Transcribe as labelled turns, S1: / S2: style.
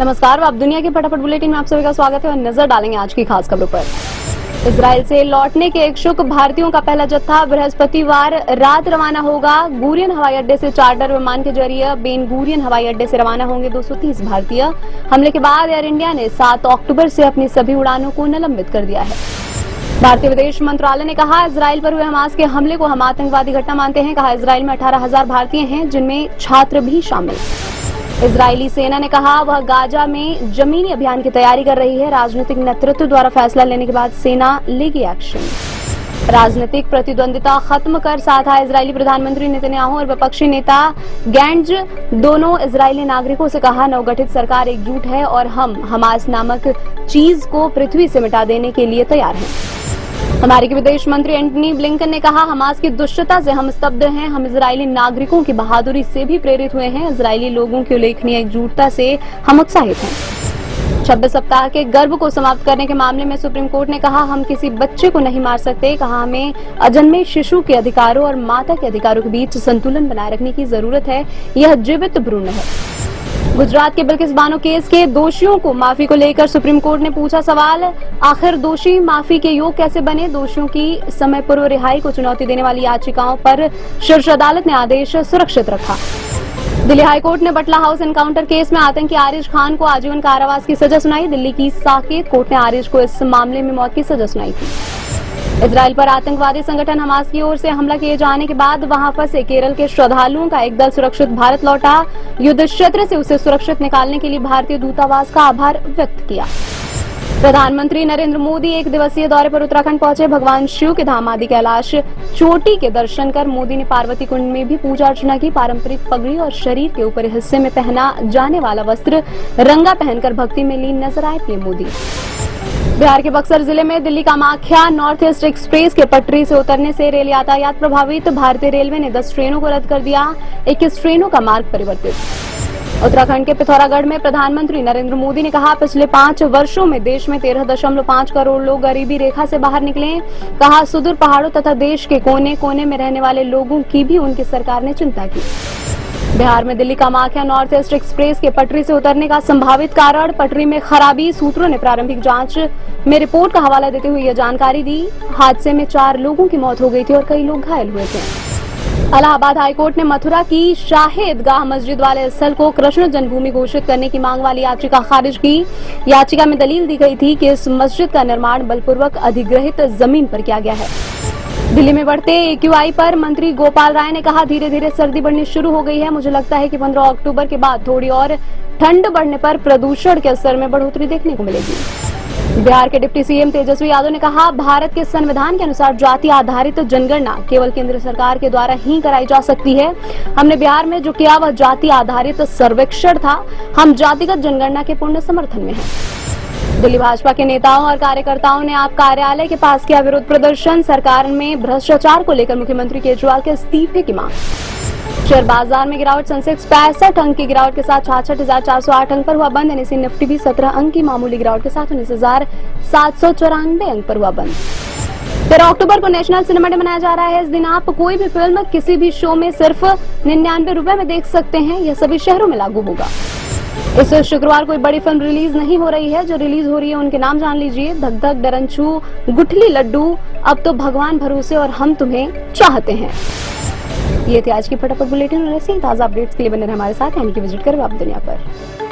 S1: नमस्कार, आप दुनिया के फटाफट बुलेटिन में आप सभी का स्वागत है और नजर डालेंगे आज की खास खबरों पर। इजराइल से लौटने के इच्छुक भारतीयों का पहला जत्था बृहस्पतिवार रात रवाना होगा। गुरियन हवाई अड्डे से चार्टर विमान के जरिए बेन गुरियन हवाई अड्डे से रवाना होंगे 230 भारतीय। हमले के बाद एयर इंडिया ने 7 अक्टूबर से अपनी सभी उड़ानों को निलंबित कर दिया है। भारतीय विदेश मंत्रालय ने कहा, इजराइल पर हुए हमास के हमले को हम आतंकवादी घटना मानते हैं। कहा, इजराइल में 18,000 भारतीय हैं, जिनमें छात्र भी शामिल। इजरायली सेना ने कहा, वह गाजा में जमीनी अभियान की तैयारी कर रही है। राजनीतिक नेतृत्व द्वारा फैसला लेने के बाद सेना लेगी एक्शन। राजनीतिक प्रतिद्वंदिता खत्म कर साथ आए इजरायली प्रधानमंत्री नेतन्याहू और विपक्षी नेता गैंट्ज दोनों इजरायली नागरिकों से कहा, नवगठित सरकार एकजुट है और हम हमास नामक चीज को पृथ्वी से मिटा देने के लिए तैयार हैं। अमेरिकी विदेश मंत्री एंटनी ब्लिंकन ने कहा, हमास की दुष्टता से हम स्तब्ध हैं। हम इजरायली नागरिकों की बहादुरी से भी प्रेरित हुए हैं। इजरायली लोगों की उल्लेखनीय एकजुटता से हम उत्साहित हैं। 26 सप्ताह के गर्भ को समाप्त करने के मामले में सुप्रीम कोर्ट ने कहा, हम किसी बच्चे को नहीं मार सकते। कहा, हमें अजन्मे शिशु के अधिकारों और माता के अधिकारों के बीच संतुलन बनाए रखने की जरूरत है। यह जीवित भ्रूण है। गुजरात के बिल्किस बानो केस के दोषियों को माफी को लेकर सुप्रीम कोर्ट ने पूछा सवाल, आखिर दोषी माफी के योग्य कैसे बने। दोषियों की समय पूर्व रिहाई को चुनौती देने वाली याचिकाओं पर शीर्ष अदालत ने आदेश सुरक्षित रखा। दिल्ली हाईकोर्ट ने बटला हाउस एनकाउंटर केस में आतंकी आरिज खान को आजीवन कारावास की सजा सुनाई। दिल्ली की साकेत कोर्ट ने आरिज को इस मामले में मौत की सजा सुनाई थी। इजराइल पर आतंकवादी संगठन हमास की ओर से हमला किए जाने के बाद वहां फंसे केरल के श्रद्धालुओं का एक दल सुरक्षित भारत लौटा। युद्ध क्षेत्र से उसे सुरक्षित निकालने के लिए भारतीय दूतावास का आभार व्यक्त किया। प्रधानमंत्री नरेंद्र मोदी 1 दिवसीय दौरे पर उत्तराखंड पहुंचे। भगवान शिव के धाम आदि कैलाश चोटी के दर्शन कर मोदी ने पार्वती कुंड में भी पूजा अर्चना की। पारंपरिक पगड़ी और शरीर के ऊपरी हिस्से में पहना जाने वाला वस्त्र रंगा पहनकर भक्ति में लीन नजर आए पीएम मोदी। बिहार के बक्सर जिले में Delhi Kamakhya north east express के पटरी से उतरने से रेल यातायात प्रभावित। भारतीय रेलवे ने 10 ट्रेनों को रद्द कर दिया, 21 ट्रेनों का मार्ग परिवर्तित। उत्तराखंड के पिथौरागढ़ में प्रधानमंत्री नरेंद्र मोदी ने कहा, पिछले 5 वर्षों में देश में 13.5 करोड़ लोग गरीबी रेखा से बाहर निकले। कहा, सुदूर पहाड़ों तथा देश के कोने कोने में रहने वाले लोगों की भी उनकी सरकार ने चिंता की। बिहार में Delhi Kamakhya north east express के पटरी से उतरने का संभावित कारण पटरी में खराबी। सूत्रों ने प्रारंभिक जांच में रिपोर्ट का हवाला देते हुए यह जानकारी दी। हादसे में 4 लोगों की मौत हो गई थी और कई लोग घायल हुए थे। इलाहाबाद हाईकोर्ट ने मथुरा की शाही ईदगाह मस्जिद वाले स्थल को कृष्ण जन्मभूमि घोषित करने की मांग वाली याचिका खारिज की। याचिका में दलील दी गई थी कि इस मस्जिद का निर्माण बलपूर्वक अधिग्रहित जमीन पर किया गया है। दिल्ली में बढ़ते AQI पर मंत्री गोपाल राय ने कहा, धीरे धीरे सर्दी बढ़नी शुरू हो गई है। मुझे लगता है कि 15 अक्टूबर के बाद थोड़ी और ठंड बढ़ने पर प्रदूषण के स्तर में बढ़ोतरी देखने को मिलेगी। बिहार के डिप्टी सीएम तेजस्वी यादव ने कहा, भारत के संविधान के अनुसार जाति आधारित जनगणना केवल केंद्र सरकार के द्वारा ही कराई जा सकती है। हमने बिहार में जो किया वह जाति आधारित सर्वेक्षण था। हम जातिगत जनगणना के पूर्ण समर्थन में हैं। दिल्ली भाजपा के नेताओं और कार्यकर्ताओं ने आप कार्यालय के पास किया विरोध प्रदर्शन। सरकार में भ्रष्टाचार को लेकर मुख्यमंत्री केजरीवाल के इस्तीफे की मांग। शेयर बाजार में गिरावट, सेंसेक्स 65 अंक की गिरावट के साथ 66,408 अंक पर हुआ बंद। NSE निफ्टी भी 17 अंक की मामूली गिरावट के साथ 19,794 अंक पर हुआ बंद। 13 अक्टूबर को नेशनल सिनेमा डे मनाया जा रहा है। इस दिन आप कोई भी फिल्म किसी भी शो में सिर्फ 99 रुपए में देख सकते हैं। यह सभी शहरों में लागू होगा। इस शुक्रवार कोई बड़ी फिल्म रिलीज नहीं हो रही है। जो रिलीज हो रही है उनके नाम जान लीजिए, धक धक, डरंचू, गुठली लड्डू, अब तो भगवान भरोसे और हम तुम्हें चाहते हैं। ये थी आज की फटाफट बुलेटिन और ऐसे ही ताजा अपडेट्स के लिए बने रहे हमारे साथ, यानी कि विजिट करें आप दुनिया पर।